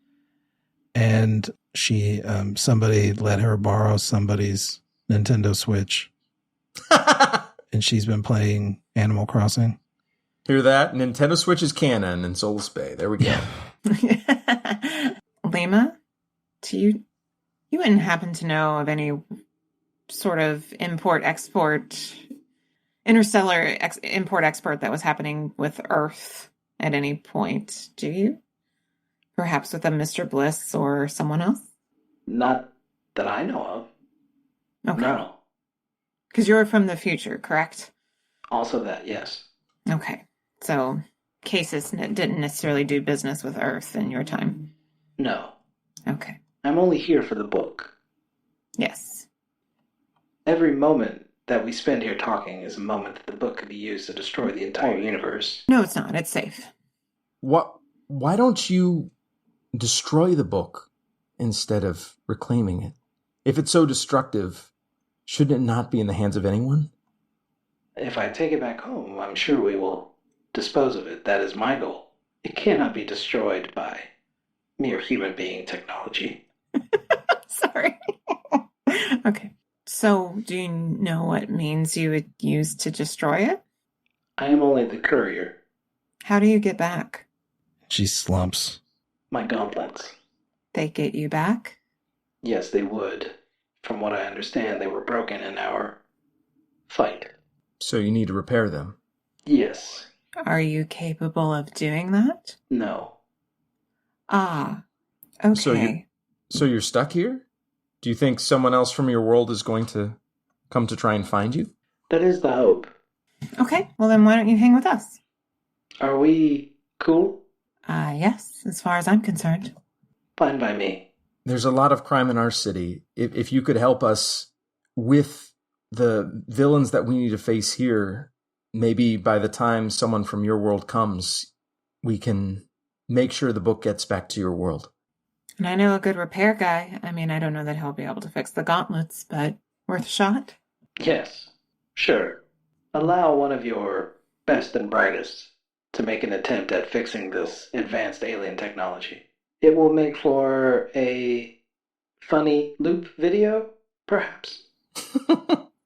and somebody let her borrow somebody's Nintendo Switch, and she's been playing Animal Crossing. Hear that? Nintendo Switch is canon in Souls Bay. There we go. Lima, you wouldn't happen to know of any sort of import-export, interstellar import-export that was happening with Earth at any point, do you? Perhaps with a Mr. Bliss or someone else? Not that I know of. Okay. No. Because you're from the future, correct? Also that, yes. Okay. So cases didn't necessarily do business with Earth in your time? No. Okay. I'm only here for the book. Yes. Every moment that we spend here talking is a moment that the book could be used to destroy the entire universe. No, it's not. It's safe. Why don't you destroy the book instead of reclaiming it? If it's so destructive, shouldn't it not be in the hands of anyone? If I take it back home, I'm sure we will dispose of it. That is my goal. It cannot be destroyed by mere human being technology. Sorry. Okay. So, do you know what means you would use to destroy it? I am only the courier. How do you get back? She slumps. My gauntlets. They get you back? Yes, they would. From what I understand, they were broken in our fight. So you need to repair them. Yes. Are you capable of doing that? No. Ah, okay. So you're stuck here? Do you think someone else from your world is going to come to try and find you? That is the hope. Okay, well then why don't you hang with us? Are we cool? Yes, as far as I'm concerned. Fine by me. There's a lot of crime in our city. If you could help us with the villains that we need to face here, maybe by the time someone from your world comes, we can make sure the book gets back to your world. And I know a good repair guy. I mean, I don't know that he'll be able to fix the gauntlets, but worth a shot? Yes. Sure. Allow one of your best and brightest to make an attempt at fixing this advanced alien technology. It will make for a funny loop video, perhaps.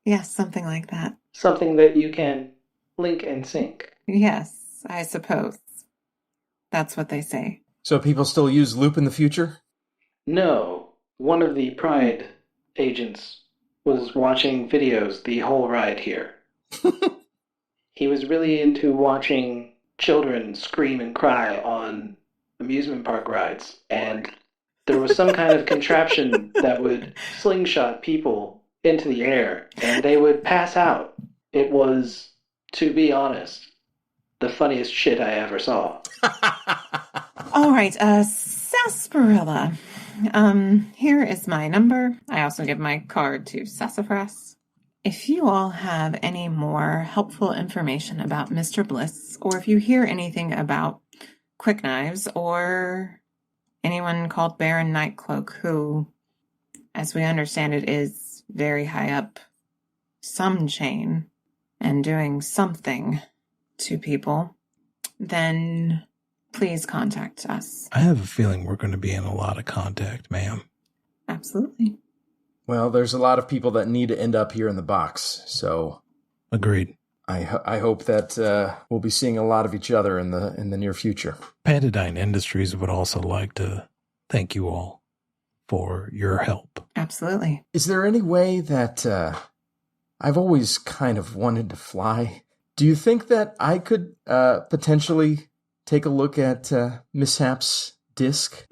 Yes, something like that. Something that you can link and sync. Yes, I suppose. That's what they say. So people still use loop in the future? No. One of the Pride agents was watching videos the whole ride here. He was really into watching children scream and cry on amusement park rides, and there was some kind of contraption that would slingshot people into the air, and they would pass out. It was, to be honest, the funniest shit I ever saw. All right, Sarsaparilla. Here is my number. I also give my card to Sassafras. If you all have any more helpful information about Mr. Bliss, or if you hear anything about Quick Knives, or anyone called Baron Nightcloak, who, as we understand it, is very high up some chain and doing something to people, then please contact us. I have a feeling we're going to be in a lot of contact, ma'am. Absolutely. Well, there's a lot of people that need to end up here in the box, so Agreed. I hope that we'll be seeing a lot of each other in the near future. Patadyne Industries would also like to thank you all for your help. Absolutely. Is there any way that I've always kind of wanted to fly? Do you think that I could potentially take a look at Mishap's disc,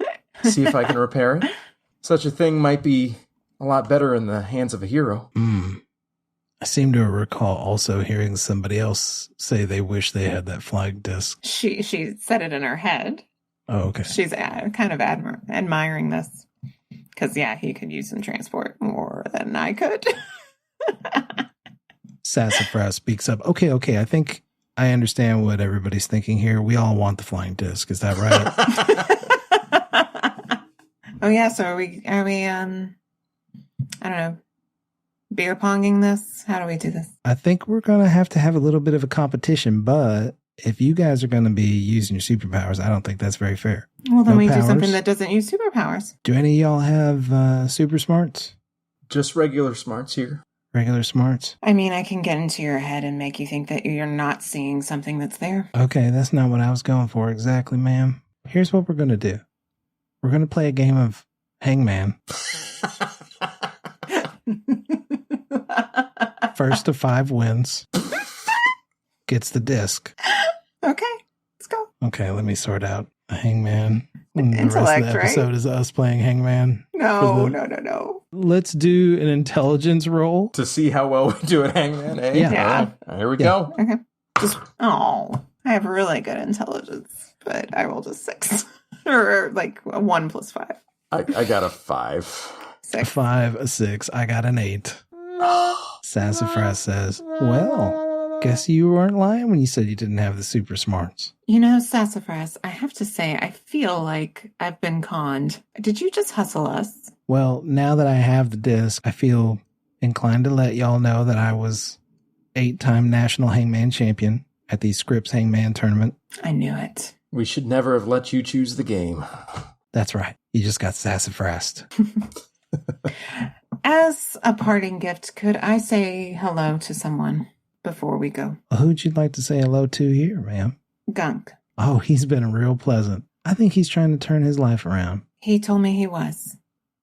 see if I can repair it? Such a thing might be a lot better in the hands of a hero. I seem to recall also hearing somebody else say they wish they had that flying disc. She said it in her head. Oh, okay. She's kind of admiring this. Because, yeah, he could use some transport more than I could. Sassafras speaks up. Okay. I think I understand what everybody's thinking here. We all want the flying disc. Is that right? Oh, yeah. So are we, I don't know, beer ponging this? How do we do this? I think we're going to have a little bit of a competition, but if you guys are going to be using your superpowers, I don't think that's very fair. Well, then No we powers. do something that doesn't use superpowers. Do any of y'all have super smarts? Just regular smarts here. Regular smarts? I mean, I can get into your head and make you think that you're not seeing something that's there. Okay, that's not what I was going for exactly, ma'am. Here's what we're going to do. We're going to play a game of Hangman. First of 5 wins gets the disc. Okay, let's go. Okay, let me sort out a Hangman. The Intellect, rest of the episode right? is us playing Hangman. No. Let's do an intelligence roll. To see how well we do at Hangman, eh? Yeah. All right, here we go. Okay. I have really good intelligence, but I rolled a 6. Or like a 1 plus 5. I got a 5. 6. 5, a 6. I got an 8. Sassafras says, well, guess you weren't lying when you said you didn't have the super smarts. You know, Sassafras, I have to say, I feel like I've been conned. Did you just hustle us? Well, now that I have the disc, I feel inclined to let y'all know that I was 8-time national hangman champion at the Scripps Hangman tournament. I knew it. We should never have let you choose the game. That's right. You just got sassafrased. As a parting gift, could I say hello to someone before we go? Well, who'd you like to say hello to here, ma'am? Gunk. Oh, he's been real pleasant. I think he's trying to turn his life around. He told me he was.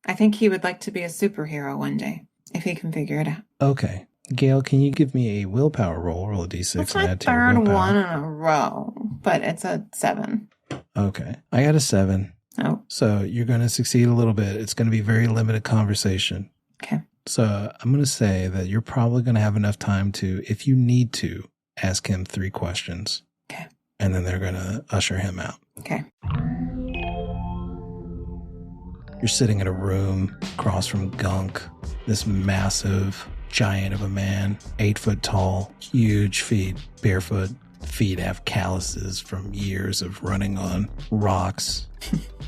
I think he would like to be a superhero one day, if he can figure it out. Okay. Gail, can you give me a willpower roll? Roll a d6 It's and my add to your third willpower. one in a row, but it's a 7. Okay. I got a 7. Oh, So you're going to succeed a little bit. It's going to be very limited conversation. okay. So I'm going to say that you're probably going to have enough time to, if you need to, ask him 3 questions. Okay. And then they're going to usher him out. Okay. You're sitting in a room across from Gunk, this massive giant of a man, 8 foot tall, huge feet, barefoot. Feet have calluses from years of running on rocks,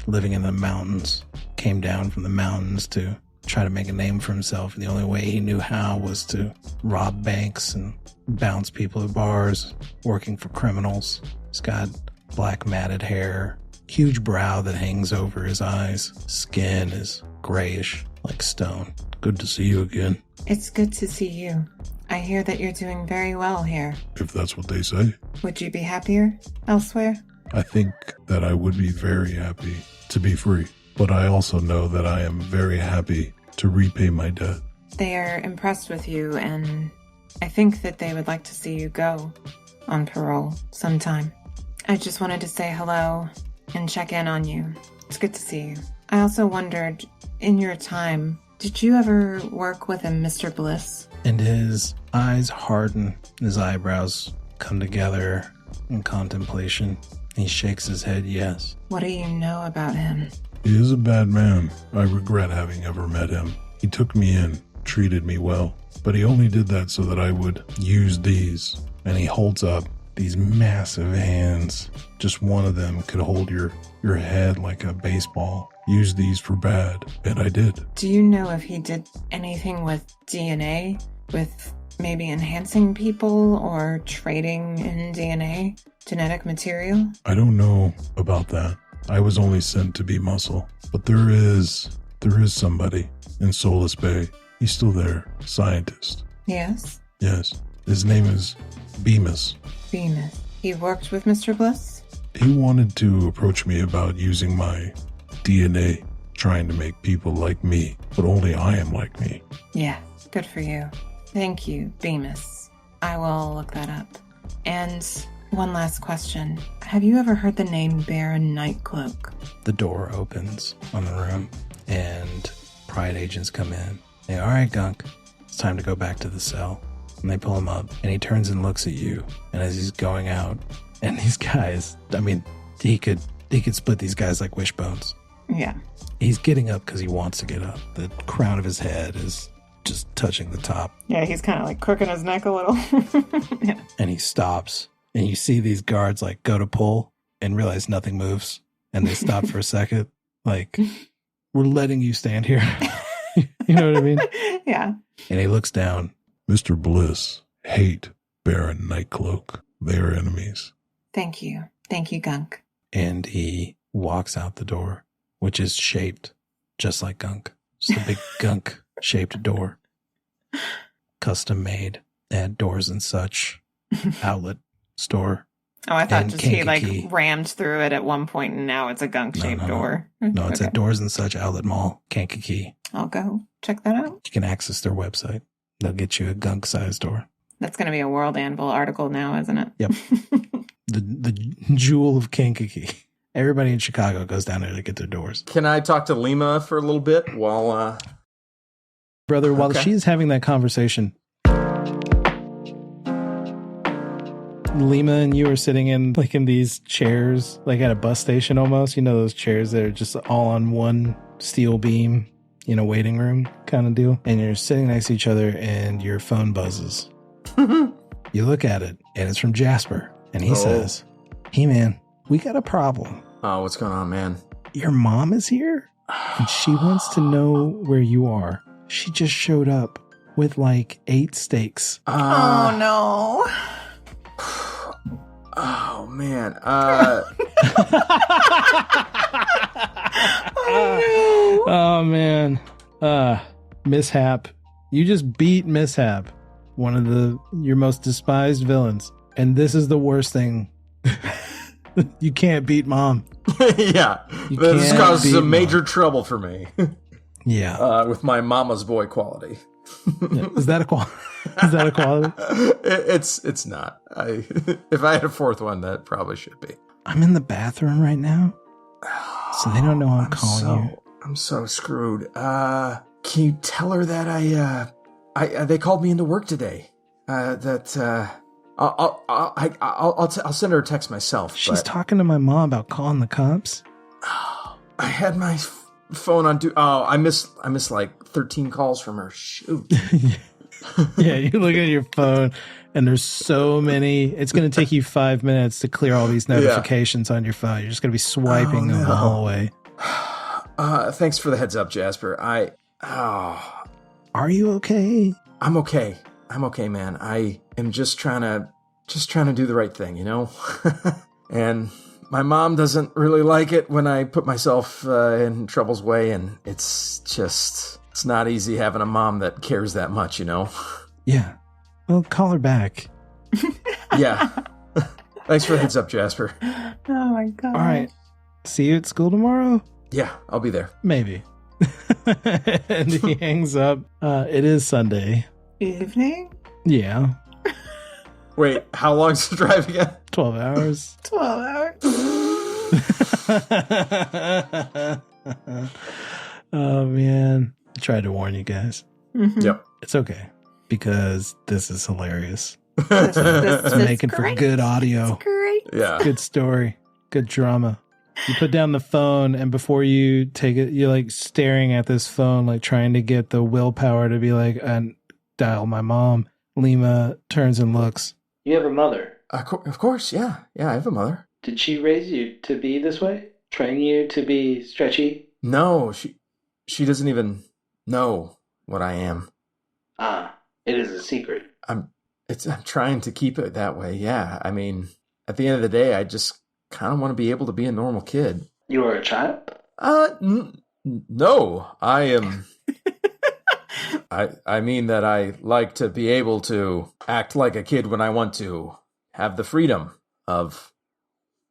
living in the mountains. Came down from the mountains to try to make a name for himself. And the only way he knew how was to rob banks and bounce people at bars, working for criminals. He's got black matted hair, huge brow that hangs over his eyes. Skin is grayish like stone. Good to see you again. It's good to see you. I hear that you're doing very well here. If that's what they say. Would you be happier elsewhere? I think that I would be very happy to be free, but I also know that I am very happy to repay my debt. They are impressed with you, and I think that they would like to see you go on parole sometime. I just wanted to say hello and check in on you. It's good to see you. I also wondered, in your time, did you ever work with a Mr. Bliss? And his eyes harden, his eyebrows come together in contemplation. He shakes his head yes. What do you know about him? He is a bad man. I regret having ever met him. He took me in, treated me well, but he only did that so that I would use these. And he holds up these massive hands. Just one of them could hold your head like a baseball. Use these for bad, and I did. Do you know if he did anything with DNA? With maybe enhancing people or trading in DNA? Genetic material? I don't know about that. I was only sent to be muscle. But there is somebody in Solace Bay. He's still there. Scientist. Yes. Yes. His name is Bemis. Venus. He worked with Mr. Bliss? He wanted to approach me about using my DNA, trying to make people like me, but only I am like me. Yeah. Good for you. Thank you, Bemis. I will look that up. And one last question. Have you ever heard the name Baron Nightcloak? The door opens on the room and Pride agents come in. Hey, all right, Gunk. It's time to go back to the cell. And they pull him up, and he turns and looks at you. And as he's going out, and these guys, I mean, he could split these guys like wishbones. Yeah. He's getting up because he wants to get up. The crown of his head is just touching the top. Yeah, he's kind of like crooking his neck a little. Yeah. And he stops, and you see these guards like go to pull and realize nothing moves. And they stop for a second, like, we're letting you stand here. You know what I mean? Yeah. And he looks down. Mr. Bliss, hate Baron Nightcloak. They are enemies. Thank you. Thank you, Gunk. And he walks out the door, which is shaped just like Gunk. Just a big Gunk-shaped door. Custom made. At Doors and Such outlet store. Oh, I thought And just he like Kankakee. rammed through it at one point and now it's a gunk-shaped door. No, it's Okay. at Doors and Such outlet mall, Kankakee. I'll go check that out. You can access their website. They'll get you a Gunk-sized door. That's going to be a World Anvil article now, isn't it? Yep. The jewel of Kankakee. Everybody in Chicago goes down there to get their doors. Can I talk to Lima for a little bit while... Brother, while Okay. she's having that conversation, Lima and you are sitting in these chairs, like at a bus station almost. You know those chairs that are just all on one steel beam, waiting room kind of deal. And you're sitting next to each other and your phone buzzes. You look at it and it's from Jasper. And he says, "Hey man, we got a problem. Oh, what's going on, man? Your mom is here and she wants to know where you are. She just showed up with like 8 steaks." Oh, no. Oh, man. Oh man. Mishap. You just beat Mishap, one of your most despised villains. And this is the worst thing. You can't beat Mom. Yeah. You This can't causes beat some major Mom. trouble for me Yeah. with my mama's boy quality. Yeah. Is that a quality? Is that a quality? It's not. If I had a fourth one, that probably should be. I'm in the bathroom right now, so they don't know I'm calling you. I'm so screwed. Can you tell her that I they called me into work today? I'll send her a text myself. She's but talking to my mom about calling the cops. I had my phone on. I missed like 13 calls from her. Shoot. Yeah, you look at your phone and there's so many. It's going to take you 5 minutes to clear all these notifications on your phone. You're just going to be swiping the whole way. Thanks for the heads up, Jasper. Are you okay? I'm okay. I'm okay, man. I am just trying to do the right thing, And my mom doesn't really like it when I put myself in trouble's way, and it's not easy having a mom that cares that much, Yeah. Well, call her back. Yeah. Thanks for the heads up, Jasper. Oh, my God. All right. See you at school tomorrow? Yeah, I'll be there. Maybe. And he hangs up. It is Sunday. Evening? Yeah. Wait, how long's the drive again? 12 hours. 12 hours. Oh, man. I tried to warn you guys. Mhm. Yep. It's okay, because this is hilarious. This It's is making for great. good audio. It's great. Yeah. Good story. Good drama. You put down the phone, and before you take it, you're like staring at this phone, like trying to get the willpower to be like, and dial my mom. Lima turns and looks. You have a mother. Of course, yeah. Yeah, I have a mother. Did she raise you to be this way? Train you to be stretchy? No, she doesn't even know what I am. It is a secret. I'm trying to keep it that way. Yeah. I mean, at the end of the day, I just kind of want to be able to be a normal kid. You are a child? No, I am. I mean that I like to be able to act like a kid when I want to, have the freedom of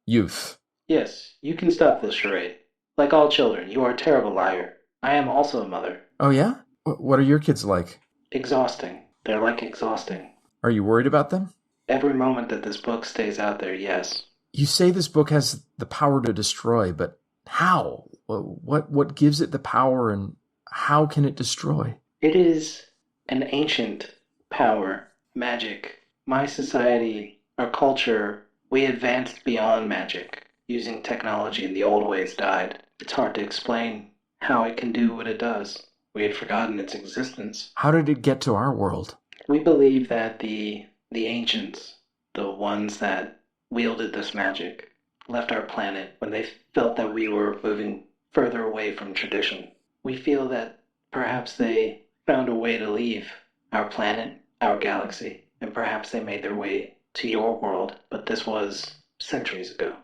youth. Yes, you can stop this charade. Like all children, you are a terrible liar. I am also a mother. Oh yeah? What are your kids like? Exhausting. They're like exhausting. Are you worried about them? Every moment that this book stays out there, yes. You say this book has the power to destroy, but how? What gives it the power, and how can it destroy? It is an ancient power magic. My society, our culture, we advanced beyond magic. Using technology in the old ways died. It's hard to explain how it can do what it does. We had forgotten its existence. How did it get to our world? We believe that the ancients, the ones that wielded this magic, left our planet when they felt that we were moving further away from tradition. We feel that perhaps they found a way to leave our planet, our galaxy, and perhaps they made their way to your world, but this was centuries ago.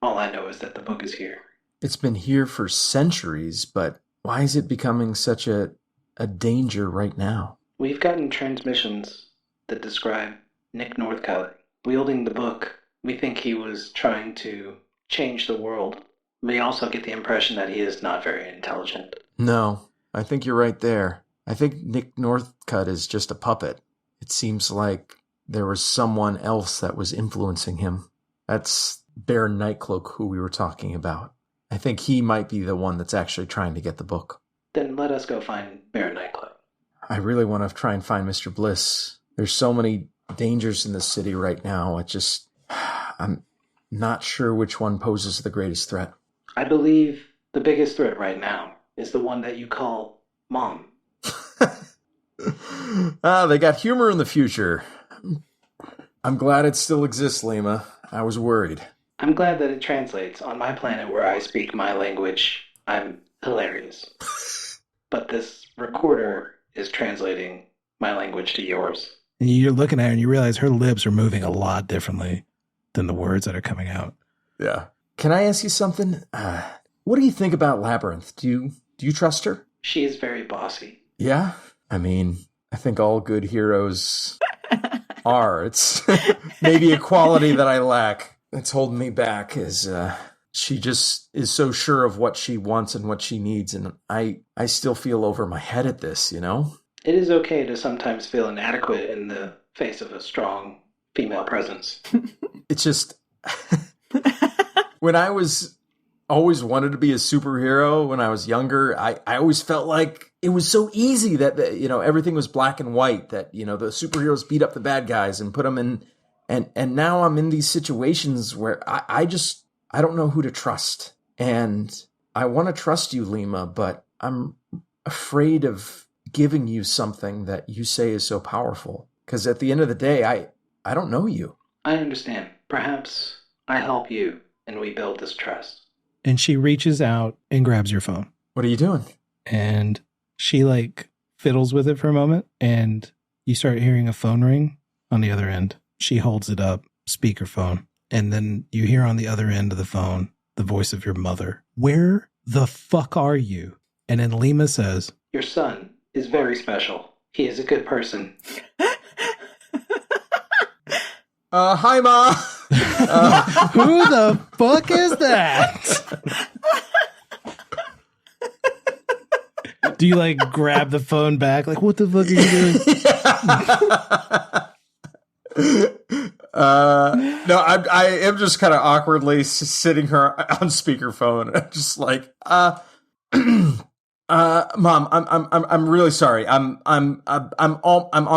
All I know is that the book is here. It's been here for centuries, but why is it becoming such a danger right now? We've gotten transmissions that describe Nick Northcutt wielding the book. We think he was trying to change the world. We also get the impression that he is not very intelligent. No, I think you're right there. I think Nick Northcutt is just a puppet. It seems like there was someone else that was influencing him. That's Baron Nightcloak, who we were talking about. I think he might be the one that's actually trying to get the book. Then let us go find Baron Nightcloak. I really want to try and find Mr. Bliss. There's so many dangers in the city right now. I'm not sure which one poses the greatest threat. I believe the biggest threat right now is the one that you call Mom. They got humor in the future. I'm glad it still exists, Lima. I was worried. I'm glad that it translates. On my planet where I speak my language, I'm hilarious. But this recorder is translating my language to yours. And you're looking at her and you realize her lips are moving a lot differently than the words that are coming out. Yeah. Can I ask you something? What do you think about Labyrinth? Do you trust her? She is very bossy. Yeah? I mean, I think all good heroes are. It's maybe a quality that I lack. That's holding me back is she just is so sure of what she wants and what she needs. And I still feel over my head at this, you know? It is okay to sometimes feel inadequate in the face of a strong female presence. It's just when I was always wanted to be a superhero when I was younger, I always felt like it was so easy that, everything was black and white, that, the superheroes beat up the bad guys and put them in. And now I'm in these situations where I don't know who to trust. And I want to trust you, Lima, but I'm afraid of giving you something that you say is so powerful. Because at the end of the day, I don't know you. I understand. Perhaps I help you and we build this trust. And she reaches out and grabs your phone. What are you doing? And she fiddles with it for a moment and you start hearing a phone ring on the other end. She holds it up, speakerphone, and then you hear on the other end of the phone the voice of your mother. Where the fuck are you? And then Lima says, your son is very special. He is a good person. Hi, Ma. Who the fuck is that? Do you grab the phone back? What the fuck are you doing? No, I am just kind of awkwardly sitting her on speakerphone. I'm just Mom, I'm really sorry. I'm on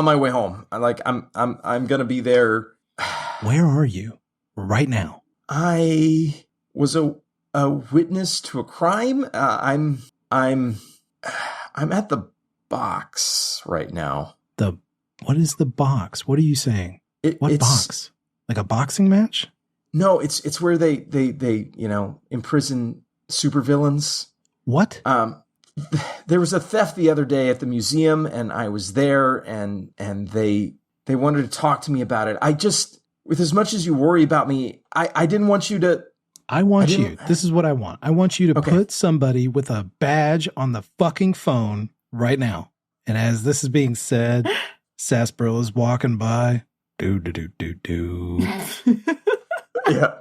my way home. I'm gonna be there. Where are you right now? I was a witness to a crime. I'm at the box right now. What is the box? What are you saying? What box? Like a boxing match? No, it's where they imprison supervillains. What? There was a theft the other day at the museum, and I was there, and they wanted to talk to me about it. I just, with as much as you worry about me, I didn't want you to. This is what I want. I want you to put somebody with a badge on the fucking phone right now. And as this is being said, Sasparilla's walking by. Do. Yeah.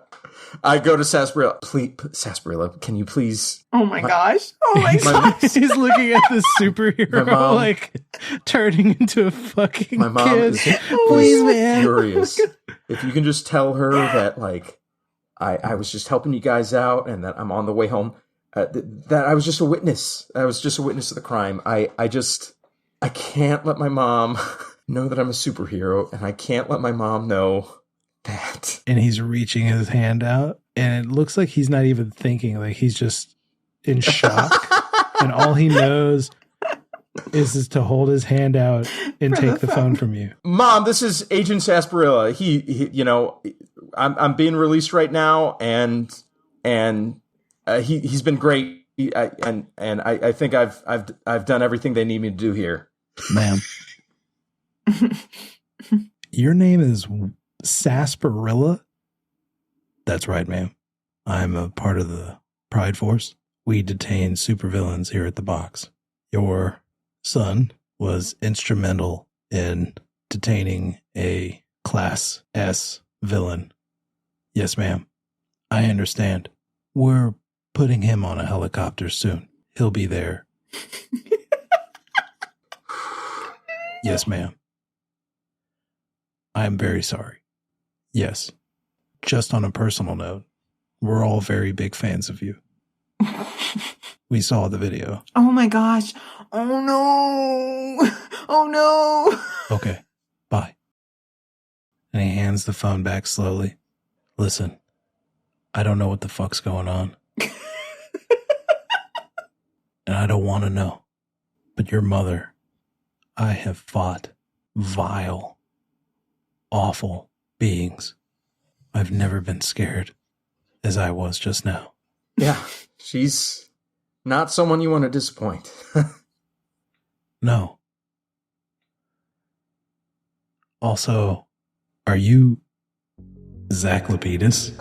I go to Sarsaparilla. Please, Sarsaparilla, can you please? Oh my gosh. Oh my gosh. He's looking at the superhero mom, turning into a fucking my mom kid. Is Please, man. Furious. If you can just tell her that I was just helping you guys out and that I'm on the way home. That I was just a witness. I was just a witness of the crime. I can't let my mom know that I'm a superhero, and I can't let my mom know that. And he's reaching his hand out, and it looks like he's not even thinking. Like he's just in shock. And all he knows is to hold his hand out and take the phone from you. Mom, this is Agent Sarsaparilla. He you know, I'm being released right now, and he's been great. I think I've done everything they need me to do here. Ma'am. Your name is Sarsaparilla? That's right, ma'am. I'm a part of the Pride Force. We detain supervillains here at the box. Your son was instrumental in detaining a Class S villain. Yes, ma'am. I understand. We're putting him on a helicopter soon. He'll be there. Yes, ma'am. I'm very sorry. Yes. Just on a personal note, we're all very big fans of you. We saw the video. Oh my gosh. Oh no. Oh no. Okay. Bye. And he hands the phone back slowly. Listen, I don't know what the fuck's going on. And I don't want to know. But your mother, I have fought vile, awful beings. I've never been scared as I was just now. Yeah, she's not someone you want to disappoint. No. Also, are you Zack Lapidus?